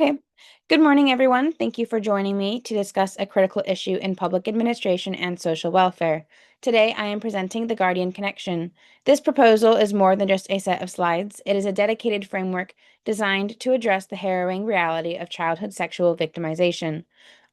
Okay. Good morning, everyone. Thank you for joining me to discuss a critical issue in public administration and social welfare. Today, I am presenting the Guardian Connection. This proposal is more than just a set of slides. It is a dedicated framework designed to address the harrowing reality of childhood sexual victimization.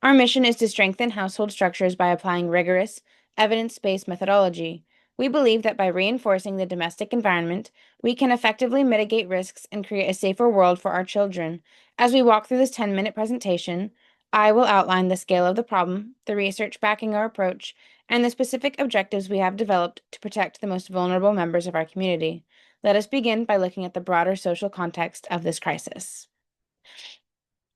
Our mission is to strengthen household structures by applying rigorous, evidence-based methodology. We believe that by reinforcing the domestic environment, we can effectively mitigate risks and create a safer world for our children. As we walk through this 10-minute presentation, I will outline the scale of the problem, the research backing our approach, and the specific objectives we have developed to protect the most vulnerable members of our community. Let us begin by looking at the broader social context of this crisis.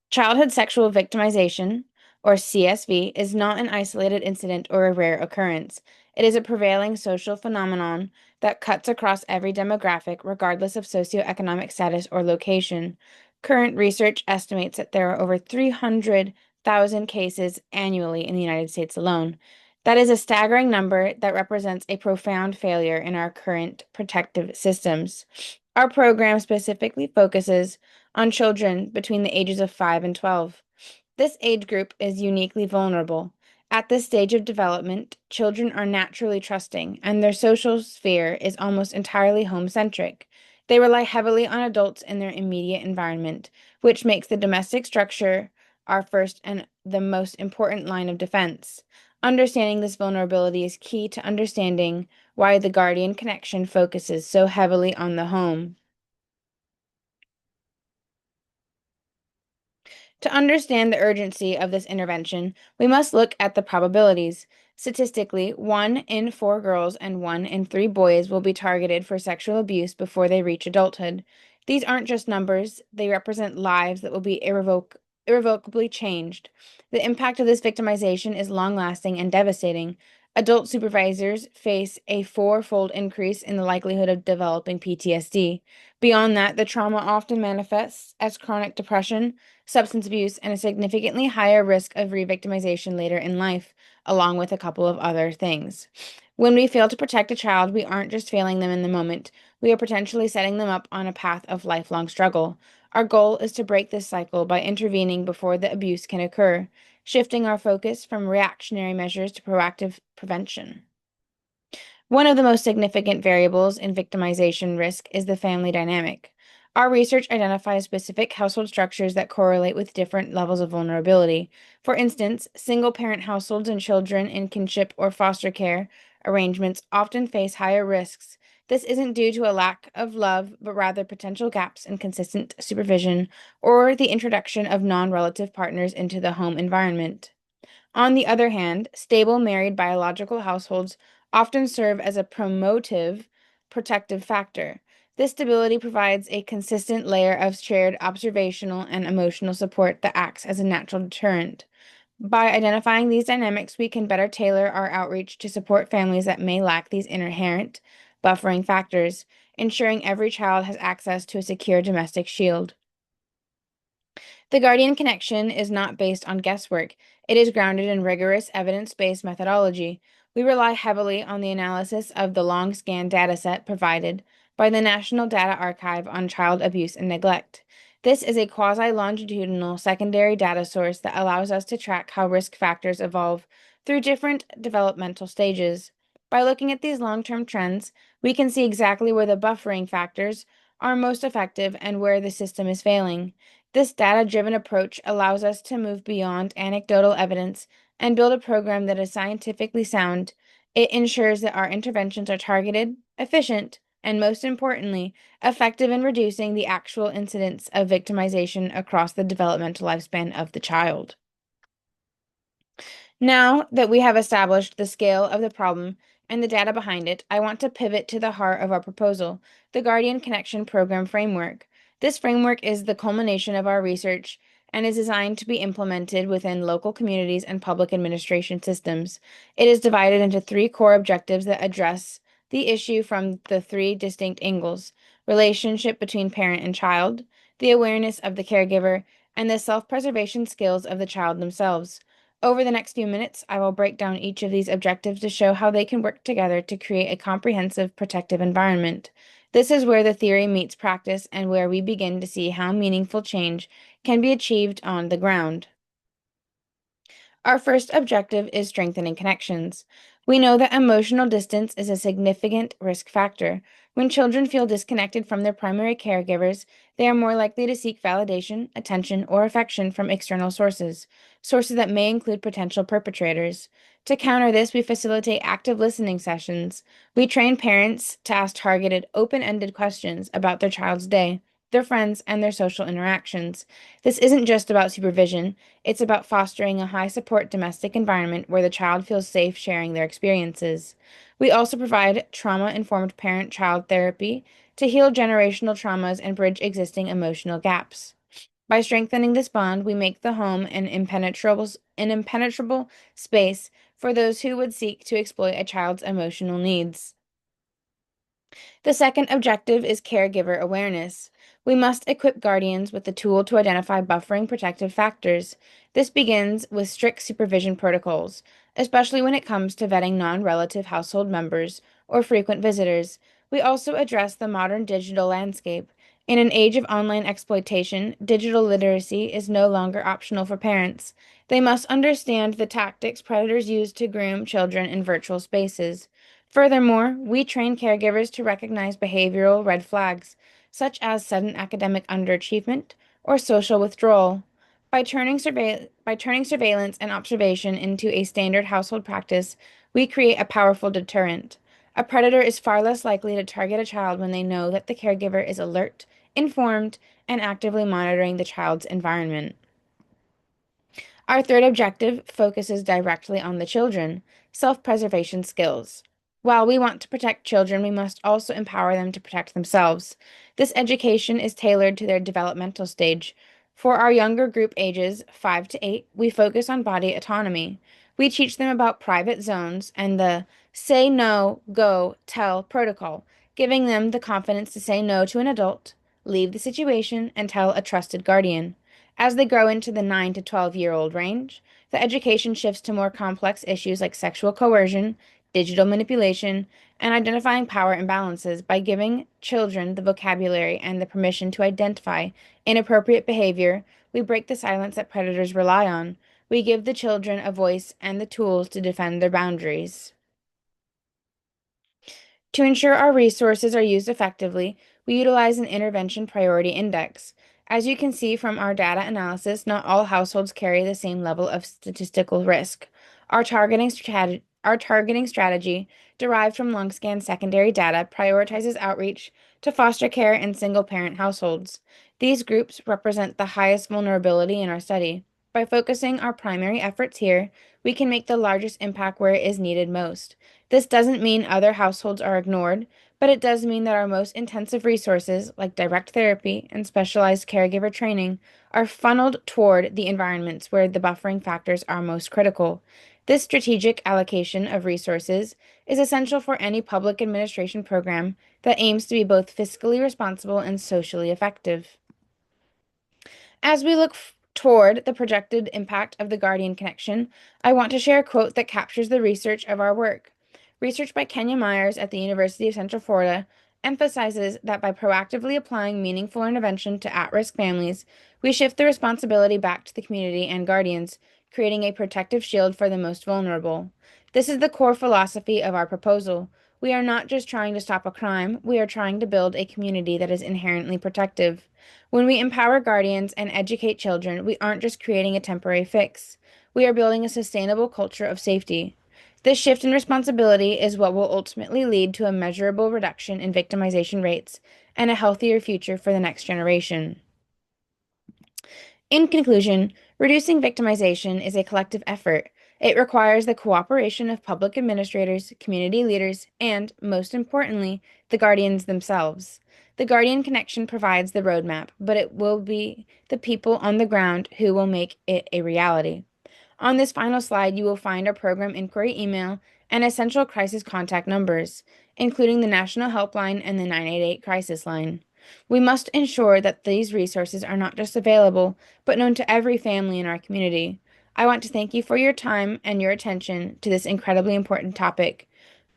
Childhood sexual victimization, or CSV, is not an isolated incident or a rare occurrence. It is a prevailing social phenomenon that cuts across every demographic, regardless of socioeconomic status or location. Current research estimates that there are over 300,000 cases annually in the United States alone. That is a staggering number that represents a profound failure in our current protective systems. Our program specifically focuses on children between the ages of 5 and 12. This age group is uniquely vulnerable. At this stage of development, children are naturally trusting, and their social sphere is almost entirely home-centric. They rely heavily on adults in their immediate environment, which makes the domestic structure our first and the most important line of defense. Understanding this vulnerability is key to understanding why the Guardian Connection focuses so heavily on the home. To understand the urgency of this intervention, we must look at the probabilities. Statistically, 1 in 4 girls and 1 in 3 boys will be targeted for sexual abuse before they reach adulthood. These aren't just numbers, they represent lives that will be irrevocably changed. The impact of this victimization is long-lasting and devastating. Adult supervisors face a four-fold increase in the likelihood of developing PTSD. Beyond that, the trauma often manifests as chronic depression, substance abuse, and a significantly higher risk of re-victimization later in life, along with a couple of other things. When we fail to protect a child, we aren't just failing them in the moment, we are potentially setting them up on a path of lifelong struggle. Our goal is to break this cycle by intervening before the abuse can occur, shifting our focus from reactionary measures to proactive prevention. One of the most significant variables in victimization risk is the family dynamic. Our research identifies specific household structures that correlate with different levels of vulnerability. For instance, single-parent households and children in kinship or foster care arrangements often face higher risks. This isn't due to a lack of love, but rather potential gaps in consistent supervision or the introduction of non-relative partners into the home environment. On the other hand, stable married biological households often serve as a promotive, protective factor. This stability provides a consistent layer of shared observational and emotional support that acts as a natural deterrent. By identifying these dynamics, we can better tailor our outreach to support families that may lack these inherent buffering factors, ensuring every child has access to a secure domestic shield. The Guardian Connection is not based on guesswork. It is grounded in rigorous evidence-based methodology. We rely heavily on the analysis of the long scan dataset provided by the National Data Archive on Child Abuse and Neglect. This is a quasi-longitudinal secondary data source that allows us to track how risk factors evolve through different developmental stages. By looking at these long-term trends, we can see exactly where the buffering factors are most effective and where the system is failing. This data-driven approach allows us to move beyond anecdotal evidence and build a program that is scientifically sound. It ensures that our interventions are targeted, efficient, and most importantly, effective in reducing the actual incidence of victimization across the developmental lifespan of the child. Now that we have established the scale of the problem and the data behind it, I want to pivot to the heart of our proposal, the Guardian Connection Program Framework. This framework is the culmination of our research and is designed to be implemented within local communities and public administration systems. It is divided into 3 core objectives that address the issue from the 3 distinct angles: relationship between parent and child, the awareness of the caregiver, and the self-preservation skills of the child themselves. Over the next few minutes, I will break down each of these objectives to show how they can work together to create a comprehensive protective environment. This is where the theory meets practice and where we begin to see how meaningful change can be achieved on the ground. Our first objective is strengthening connections. We know that emotional distance is a significant risk factor. When children feel disconnected from their primary caregivers, they are more likely to seek validation, attention, or affection from external sources, sources that may include potential perpetrators. To counter this, we facilitate active listening sessions. We train parents to ask targeted, open ended questions about their child's day, their friends, and their social interactions. This isn't just about supervision. It's about fostering a high support domestic environment where the child feels safe sharing their experiences. We also provide trauma informed parent child therapy to heal generational traumas and bridge existing emotional gaps. By strengthening this bond, we make the home an impenetrable space for those who would seek to exploit a child's emotional needs. The second objective is caregiver awareness. We must equip guardians with the tool to identify buffering protective factors. This begins with strict supervision protocols, especially when it comes to vetting non-relative household members or frequent visitors. We also address the modern digital landscape. In an age of online exploitation, digital literacy is no longer optional for parents. They must understand the tactics predators use to groom children in virtual spaces. Furthermore, we train caregivers to recognize behavioral red flags, such as sudden academic underachievement or social withdrawal. By turning surveillance and observation into a standard household practice, we create a powerful deterrent. A predator is far less likely to target a child when they know that the caregiver is alert, informed, and actively monitoring the child's environment. Our third objective focuses directly on the children, self-preservation skills. While we want to protect children, we must also empower them to protect themselves. This education is tailored to their developmental stage. For our younger group ages, 5 to 8, we focus on body autonomy. We teach them about private zones and the say no, go, tell protocol, giving them the confidence to say no to an adult, leave the situation, and tell a trusted guardian. As they grow into the 9 to 12-year-old range, the education shifts to more complex issues like sexual coercion, digital manipulation, and identifying power imbalances by giving children the vocabulary and the permission to identify inappropriate behavior. We break the silence that predators rely on. We give the children a voice and the tools to defend their boundaries. To ensure our resources are used effectively, we utilize an intervention priority index. As you can see from our data analysis, not all households carry the same level of statistical risk. Our targeting strategy, derived from long-scan secondary data, prioritizes outreach to foster care and single-parent households. These groups represent the highest vulnerability in our study. By focusing our primary efforts here, we can make the largest impact where it is needed most. This doesn't mean other households are ignored, but it does mean that our most intensive resources, like direct therapy and specialized caregiver training, are funneled toward the environments where the buffering factors are most critical. This strategic allocation of resources is essential for any public administration program that aims to be both fiscally responsible and socially effective. As we look toward the projected impact of the Guardian Connection, I want to share a quote that captures the research of our work. Research by Kenya Myers at the University of Central Florida emphasizes that by proactively applying meaningful intervention to at-risk families, we shift the responsibility back to the community and guardians, creating a protective shield for the most vulnerable. This is the core philosophy of our proposal. We are not just trying to stop a crime, we are trying to build a community that is inherently protective. When we empower guardians and educate children, we aren't just creating a temporary fix. We are building a sustainable culture of safety. This shift in responsibility is what will ultimately lead to a measurable reduction in victimization rates and a healthier future for the next generation. In conclusion, reducing victimization is a collective effort. It requires the cooperation of public administrators, community leaders, and, most importantly, the guardians themselves. The Guardian Connection provides the roadmap, but it will be the people on the ground who will make it a reality. On this final slide, you will find our program inquiry email and essential crisis contact numbers, including the National Helpline and the 988 Crisis Line. We must ensure that these resources are not just available, but known to every family in our community. I want to thank you for your time and your attention to this incredibly important topic.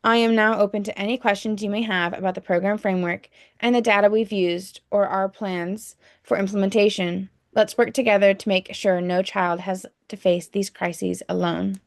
I am now open to any questions you may have about the program framework and the data we've used or our plans for implementation. Let's work together to make sure no child has to face these crises alone.